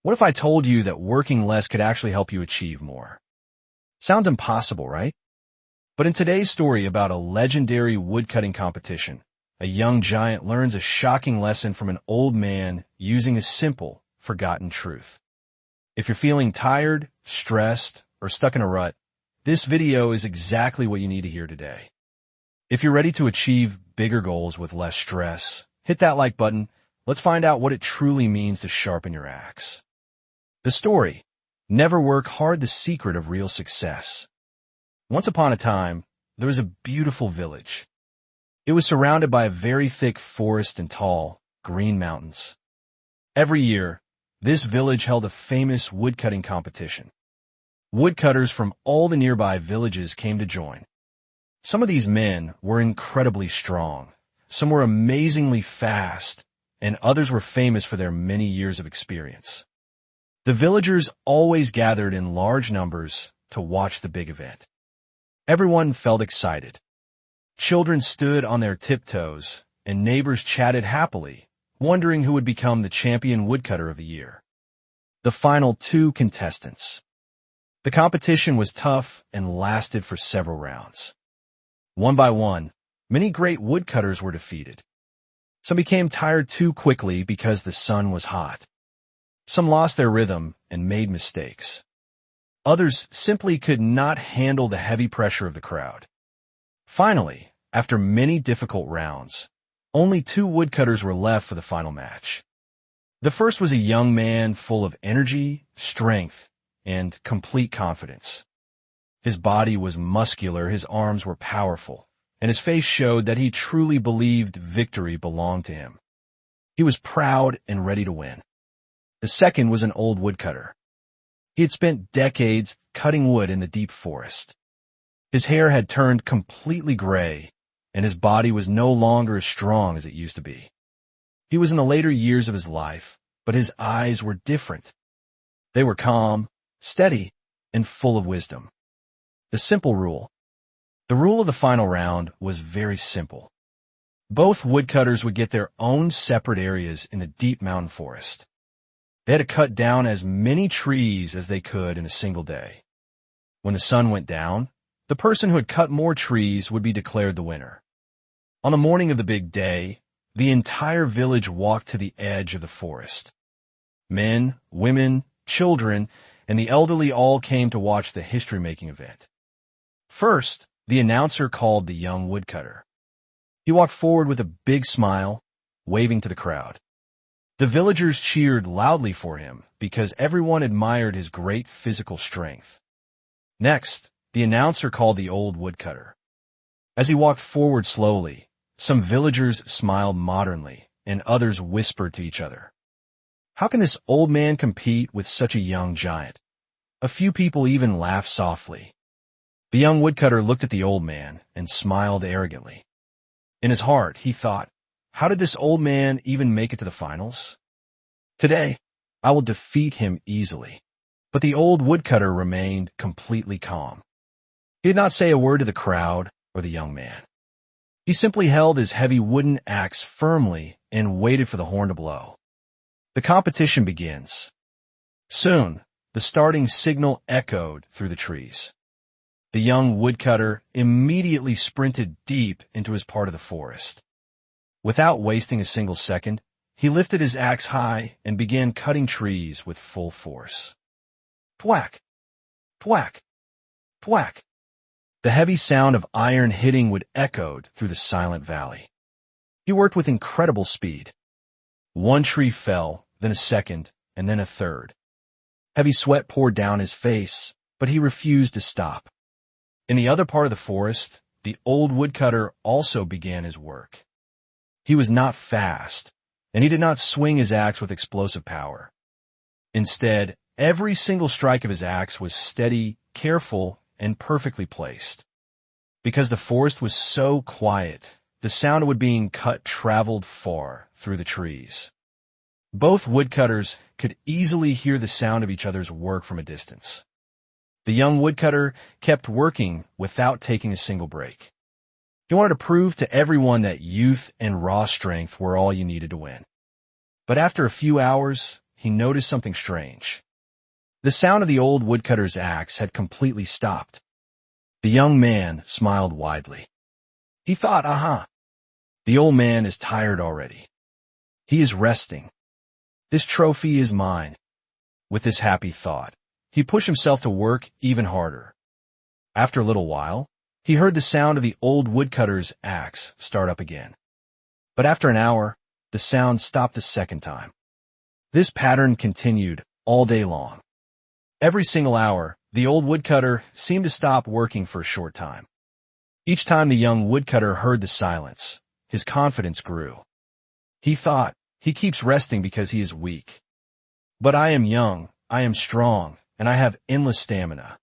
What if I told you that working less could actually help you achieve more? Sounds impossible, right? But in today's story about a legendary woodcutting competition, a young giant learns a shocking lesson from an old man using a simple, forgotten truth. If you're feeling tired, stressed, or stuck in a rut, this video is exactly what you need to hear today. If you're ready to achieve bigger goals with less stress, hit that like button. Let's find out what it truly means to sharpen your axe. The story, Never Work Hard, the Secret of Real Success. Once upon a time, there was a beautiful village. It was surrounded by a very thick forest and tall, green mountains. Every year, this village held a famous woodcutting competition. Woodcutters from all the nearby villages came to join. Some of these men were incredibly strong, some were amazingly fast, and others were famous for their many years of experience. The villagers always gathered in large numbers to watch the big event. Everyone felt excited. Children stood on their tiptoes, and neighbors chatted happily, wondering who would become the champion woodcutter of the year. The final two contestants. The competition was tough and lasted for several rounds. One by one, many great woodcutters were defeated. Some became tired too quickly because the sun was hot. Some lost their rhythm and made mistakes. Others simply could not handle the heavy pressure of the crowd. Finally, after many difficult rounds, only two woodcutters were left for the final match. The first was a young man full of energy, strength, and complete confidence. His body was muscular, his arms were powerful, and his face showed that he truly believed victory belonged to him. He was proud and ready to win. The second was an old woodcutter. He had spent decades cutting wood in the deep forest. His hair had turned completely gray, and his body was no longer as strong as it used to be. He was in the later years of his life, but his eyes were different. They were calm, steady, and full of wisdom. The rule of the final round was very simple. Both woodcutters would get their own separate areas in the deep mountain forest. They had to cut down as many trees as they could in a single day. When the sun went down, the person who had cut more trees would be declared the winner. On the morning of the big day, the entire village walked to the edge of the forest. Men, women, children, and the elderly all came to watch the history-making event. First, the announcer called the young woodcutter. He walked forward with a big smile, waving to the crowd. The villagers cheered loudly for him because everyone admired his great physical strength. Next, the announcer called the old woodcutter. As he walked forward slowly, some villagers smiled modernly and others whispered to each other, "How can this old man compete with such a young giant?" A few people even laughed softly. The young woodcutter looked at the old man and smiled arrogantly. In his heart, he thought, how did this old man even make it to the finals? Today, I will defeat him easily. But the old woodcutter remained completely calm. He did not say a word to the crowd or the young man. He simply held his heavy wooden axe firmly and waited for the horn to blow. The competition begins. Soon, the starting signal echoed through the trees. The young woodcutter immediately sprinted deep into his part of the forest. Without wasting a single second, he lifted his axe high and began cutting trees with full force. Thwack! Thwack! Thwack! The heavy sound of iron hitting would echoed through the silent valley. He worked with incredible speed. One tree fell, then a second, and then a third. Heavy sweat poured down his face, but he refused to stop. In the other part of the forest, the old woodcutter also began his work. He was not fast, and he did not swing his axe with explosive power. Instead, every single strike of his axe was steady, careful, and perfectly placed. Because the forest was so quiet, the sound of wood being cut traveled far through the trees. Both woodcutters could easily hear the sound of each other's work from a distance. The young woodcutter kept working without taking a single break. He wanted to prove to everyone that youth and raw strength were all you needed to win. But after a few hours, he noticed something strange. The sound of the old woodcutter's axe had completely stopped. The young man smiled widely. He thought, aha, the old man is tired already. He is resting. This trophy is mine. With this happy thought, he pushed himself to work even harder. After a little while, he heard the sound of the old woodcutter's axe start up again. But after an hour, the sound stopped a second time. This pattern continued all day long. Every single hour, the old woodcutter seemed to stop working for a short time. Each time the young woodcutter heard the silence, his confidence grew. He thought, he keeps resting because he is weak. But I am young, I am strong, and I have endless stamina.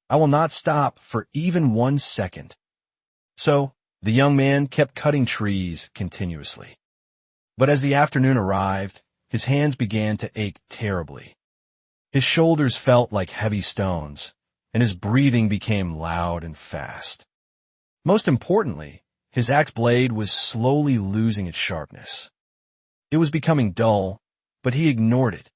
I will not stop for even 1 second. So, the young man kept cutting trees continuously. But as the afternoon arrived, his hands began to ache terribly. His shoulders felt like heavy stones, and his breathing became loud and fast. Most importantly, his axe blade was slowly losing its sharpness. It was becoming dull, but he ignored it.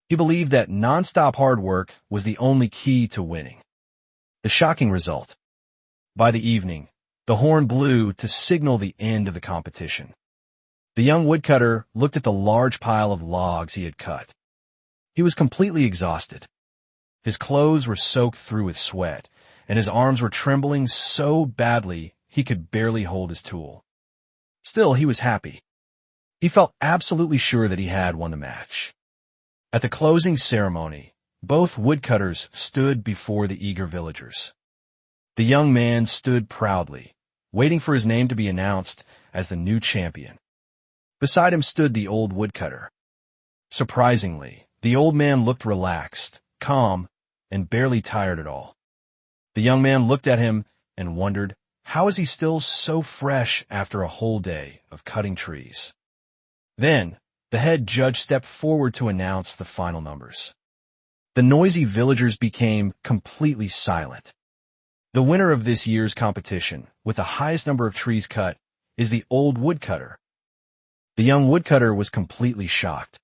He believed that non-stop hard work was the only key to winning. The shocking result. By the evening, the horn blew to signal the end of the competition. The young woodcutter looked at the large pile of logs he had cut. He was completely exhausted. His clothes were soaked through with sweat, and his arms were trembling so badly he could barely hold his tool. Still, he was happy. He felt absolutely sure that he had won the match. At the closing ceremony, both woodcutters stood before the eager villagers. The young man stood proudly, waiting for his name to be announced as the new champion. Beside him stood the old woodcutter. Surprisingly, the old man looked relaxed, calm, and barely tired at all. The young man looked at him and wondered, how is he still so fresh after a whole day of cutting trees? Then, the head judge stepped forward to announce the final numbers. The noisy villagers became completely silent. The winner of this year's competition, with the highest number of trees cut, is the old woodcutter. The young woodcutter was completely shocked.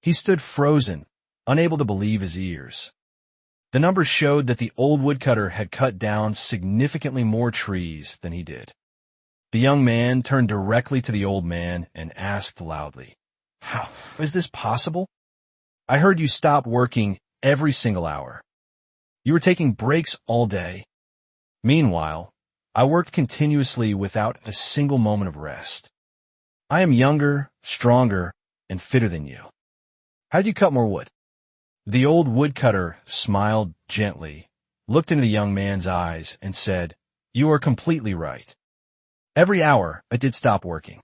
He stood frozen, unable to believe his ears. The numbers showed that the old woodcutter had cut down significantly more trees than he did. The young man turned directly to the old man and asked loudly, "How is this possible? I heard you stop working every single hour. You were taking breaks all day. Meanwhile, I worked continuously without a single moment of rest. I am younger, stronger, and fitter than you. How'd you cut more wood?" The old woodcutter smiled gently, looked into the young man's eyes, and said, "You are completely right. Every hour I did stop working."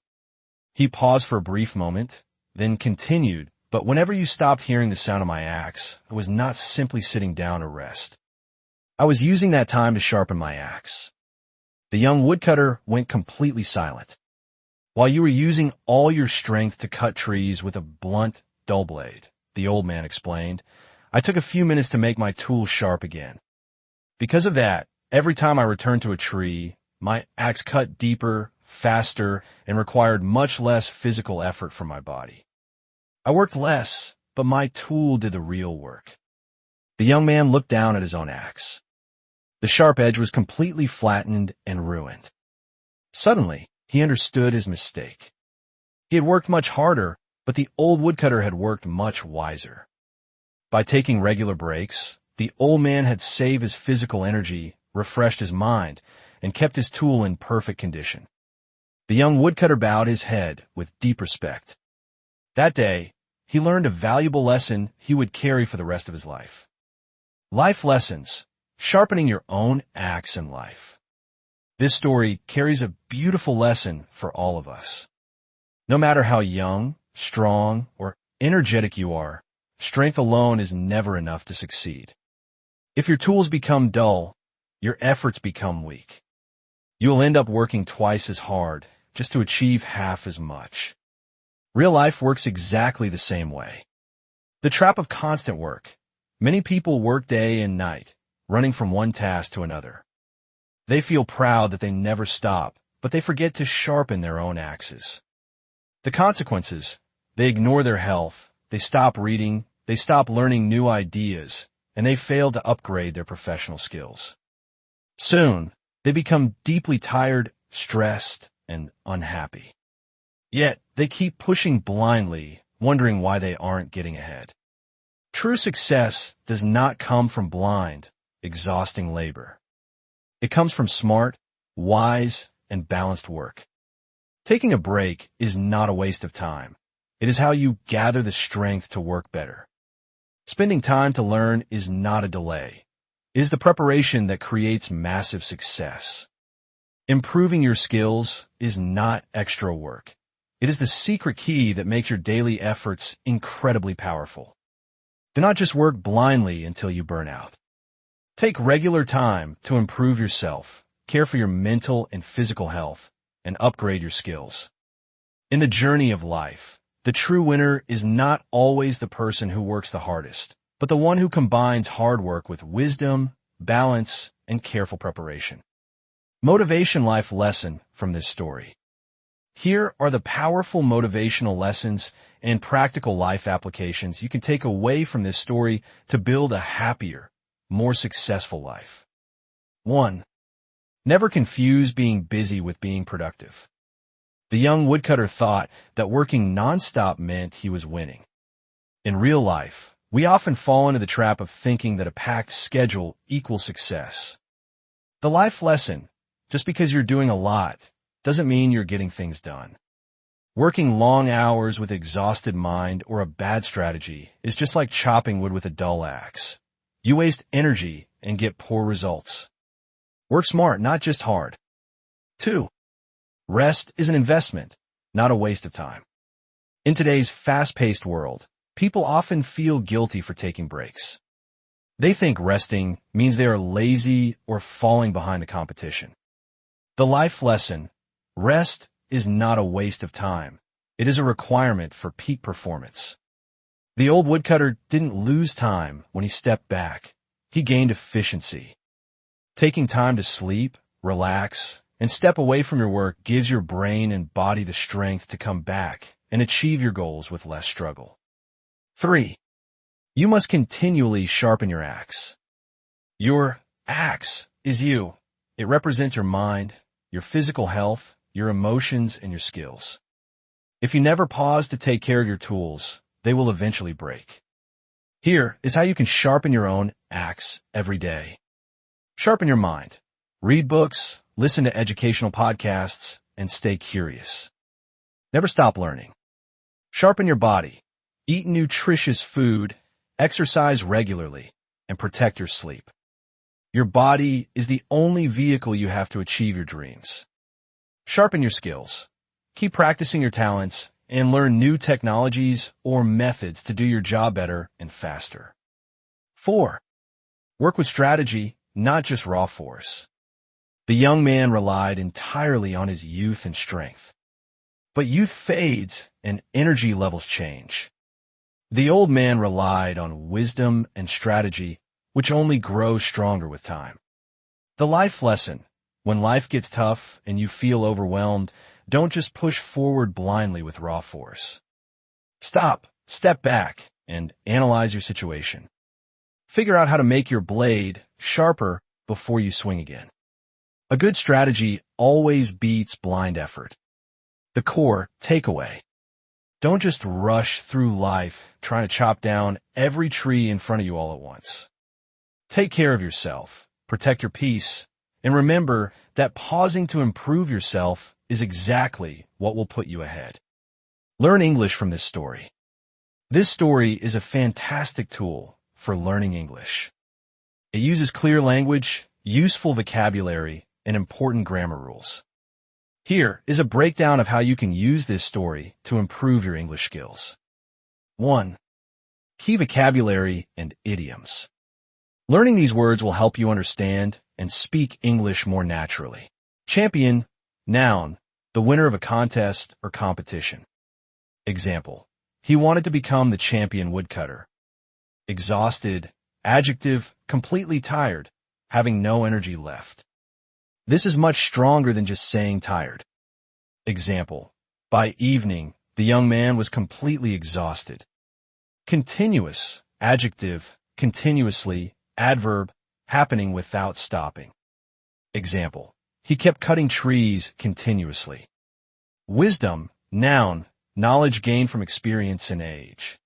He paused for a brief moment, then continued, "But whenever you stopped hearing the sound of my axe, I was not simply sitting down to rest. I was using that time to sharpen my axe." The young woodcutter went completely silent. "While you were using all your strength to cut trees with a blunt, dull blade," the old man explained, "I took a few minutes to make my tool sharp again. Because of that, every time I returned to a tree, my axe cut deeper, faster, and required much less physical effort from my body. I worked less, but my tool did the real work." The young man looked down at his own axe. The sharp edge was completely flattened and ruined. Suddenly, he understood his mistake. He had worked much harder, but the old woodcutter had worked much wiser. By taking regular breaks, the old man had saved his physical energy, refreshed his mind, and kept his tool in perfect condition. The young woodcutter bowed his head with deep respect. That day, he learned a valuable lesson he would carry for the rest of his life. Life lessons, sharpening your own axe in life. This story carries a beautiful lesson for all of us. No matter how young, strong, or energetic you are, strength alone is never enough to succeed. If your tools become dull, your efforts become weak. You will end up working twice as hard just to achieve half as much. Real life works exactly the same way. The trap of constant work. Many people work day and night, running from one task to another. They feel proud that they never stop, but they forget to sharpen their own axes. The consequences: they ignore their health, they stop reading, they stop learning new ideas, and they fail to upgrade their professional skills. Soon, they become deeply tired, stressed, and unhappy. Yet, they keep pushing blindly, wondering why they aren't getting ahead. True success does not come from blind, exhausting labor. It comes from smart, wise, and balanced work. Taking a break is not a waste of time. It is how you gather the strength to work better. Spending time to learn is not a delay. It is the preparation that creates massive success. Improving your skills is not extra work. It is the secret key that makes your daily efforts incredibly powerful. Do not just work blindly until you burn out. Take regular time to improve yourself, care for your mental and physical health, and upgrade your skills. In the journey of life, the true winner is not always the person who works the hardest, but the one who combines hard work with wisdom, balance, and careful preparation. Motivation life lesson from this story. Here are the powerful motivational lessons and practical life applications you can take away from this story to build a happier, more successful life. 1. Never confuse being busy with being productive. The young woodcutter thought that working nonstop meant he was winning. In real life, we often fall into the trap of thinking that a packed schedule equals success. The life lesson: just because you're doing a lot doesn't mean you're getting things done. Working long hours with exhausted mind or a bad strategy is just like chopping wood with a dull axe. You waste energy and get poor results. Work smart, not just hard. 2. Rest is an investment, not a waste of time. In today's fast-paced world, people often feel guilty for taking breaks. They think resting means they are lazy or falling behind the competition. The life lesson: rest is not a waste of time. It is a requirement for peak performance. The old woodcutter didn't lose time when he stepped back. He gained efficiency. Taking time to sleep, relax, and step away from your work gives your brain and body the strength to come back and achieve your goals with less struggle. 3. You must continually sharpen your axe. Your axe is you. It represents your mind, your physical health, your emotions, and your skills. If you never pause to take care of your tools, they will eventually break. Here is how you can sharpen your own axe every day. Sharpen your mind. Read books, listen to educational podcasts, and stay curious. Never stop learning. Sharpen your body. Eat nutritious food, exercise regularly, and protect your sleep. Your body is the only vehicle you have to achieve your dreams. Sharpen your skills. Keep practicing your talents and learn new technologies or methods to do your job better and faster. 4. Work with strategy, not just raw force. The young man relied entirely on his youth and strength. But youth fades and energy levels change. The old man relied on wisdom and strategy, which only grows stronger with time. The life lesson: when life gets tough and you feel overwhelmed, don't just push forward blindly with raw force. Stop, step back, and analyze your situation. Figure out how to make your blade sharper before you swing again. A good strategy always beats blind effort. The core takeaway: don't just rush through life trying to chop down every tree in front of you all at once. Take care of yourself, protect your peace, and remember that pausing to improve yourself is exactly what will put you ahead. Learn English from this story. This story is a fantastic tool for learning English. It uses clear language, useful vocabulary, and important grammar rules. Here is a breakdown of how you can use this story to improve your English skills. 1. Key vocabulary and idioms. Learning these words will help you understand and speak English more naturally. Champion, noun, the winner of a contest or competition. Example: he wanted to become the champion woodcutter. Exhausted, adjective, completely tired, having no energy left. This is much stronger than just saying tired. Example: by evening, the young man was completely exhausted. Continuous, adjective, continuously, adverb, happening without stopping. Example, he kept cutting trees continuously. Wisdom, noun, knowledge gained from experience and age.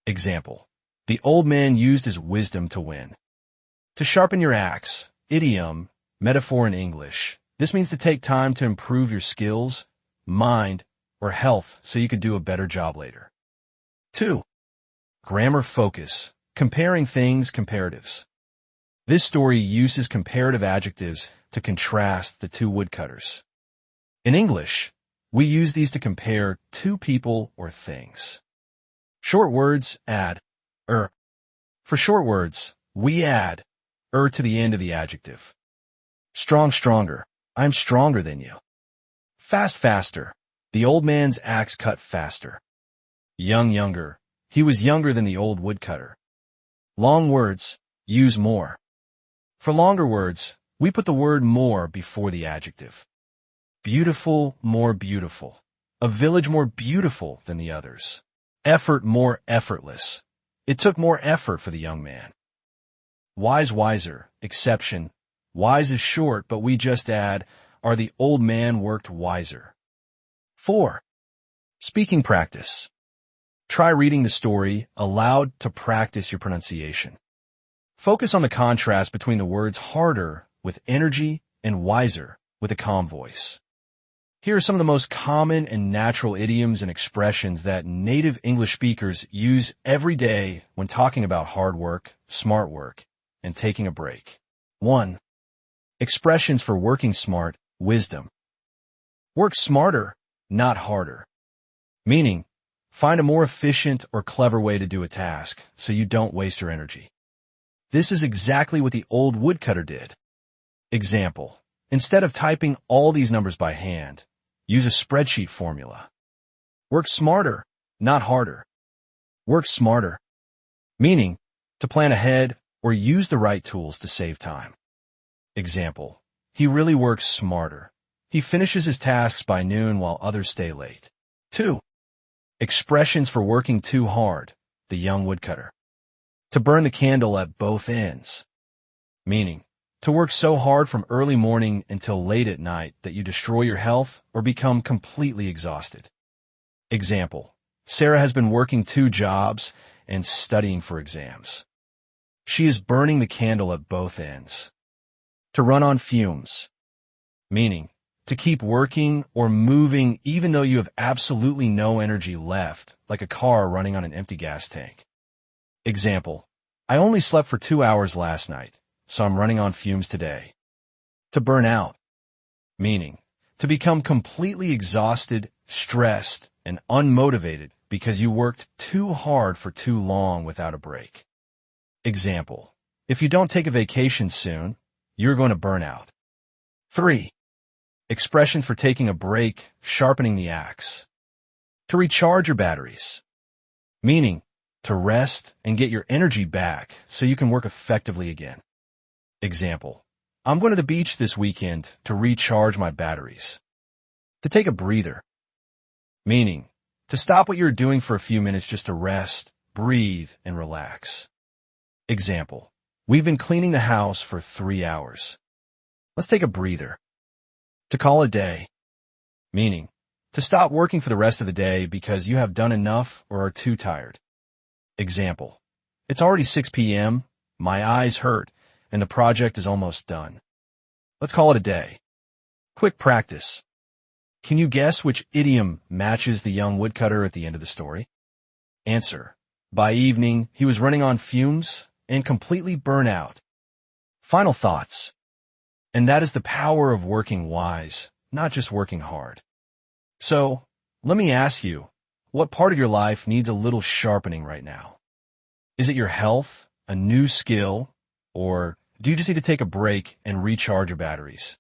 Example, the old man used his wisdom to win. To sharpen your axe, idiom, metaphor in English. This means to take time to improve your skills, mind, or health so you can do a better job later. 2. Grammar focus, comparing things, comparatives. This story uses comparative adjectives to contrast the two woodcutters. In English, we use these to compare two people or things. Short words add er. For short words, we add er to the end of the adjective. Strong, stronger. I'm stronger than you. Fast, faster. The old man's axe cut faster. Young, younger. He was younger than the old woodcutter. Long words, use more. For longer words, we put the word more before the adjective. Beautiful, more beautiful. A village more beautiful than the others. Effort more effortless. It took more effort for the young man. Wise, wiser, exception. Wise is short, but we just add, or the old man worked wiser. 4. Speaking practice. Try reading the story aloud to practice your pronunciation. Focus on the contrast between the words harder with energy and wiser with a calm voice. Here are some of the most common and natural idioms and expressions that native English speakers use every day when talking about hard work, smart work, and taking a break. 1. Expressions for working smart, wisdom. Work smarter, not harder. Meaning, find a more efficient or clever way to do a task so you don't waste your energy. This is exactly what the old woodcutter did. Example, instead of typing all these numbers by hand, use a spreadsheet formula. Work smarter, not harder. Work smarter. Meaning, to plan ahead or use the right tools to save time. Example, he really works smarter. He finishes his tasks by noon while others stay late. 2. Expressions for working too hard, the young woodcutter. To burn the candle at both ends. Meaning, to work so hard from early morning until late at night that you destroy your health or become completely exhausted. Example, Sarah has been working 2 jobs and studying for exams. She is burning the candle at both ends. To run on fumes. Meaning, to keep working or moving even though you have absolutely no energy left, like a car running on an empty gas tank. Example, I only slept for 2 hours last night, so I'm running on fumes today. To burn out. Meaning, to become completely exhausted, stressed, and unmotivated because you worked too hard for too long without a break. Example, if you don't take a vacation soon, you're going to burn out. 3. Expression for taking a break, sharpening the axe. To recharge your batteries. Meaning, to rest and get your energy back so you can work effectively again. Example, I'm going to the beach this weekend to recharge my batteries. To take a breather. Meaning, to stop what you're doing for a few minutes just to rest, breathe, and relax. Example, we've been cleaning the house for 3 hours. Let's take a breather. To call a day. Meaning, to stop working for the rest of the day because you have done enough or are too tired. Example, it's already 6 p.m., my eyes hurt, and the project is almost done. Let's call it a day. Quick practice. Can you guess which idiom matches the young woodcutter at the end of the story? Answer, by evening, he was running on fumes and completely burnt out. Final thoughts. And that is the power of working wise, not just working hard. So, let me ask you, what part of your life needs a little sharpening right now? Is it your health, a new skill, or do you just need to take a break and recharge your batteries?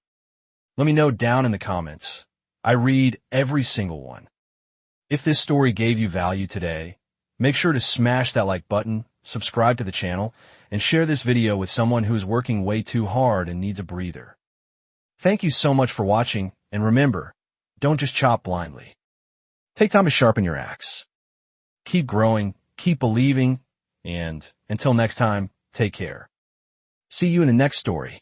Let me know down in the comments. I read every single one. If this story gave you value today, make sure to smash that like button, subscribe to the channel, and share this video with someone who is working way too hard and needs a breather. Thank you so much for watching, and remember, don't just chop blindly. Take time to sharpen your axe. Keep growing, keep believing, and until next time, take care. See you in the next story.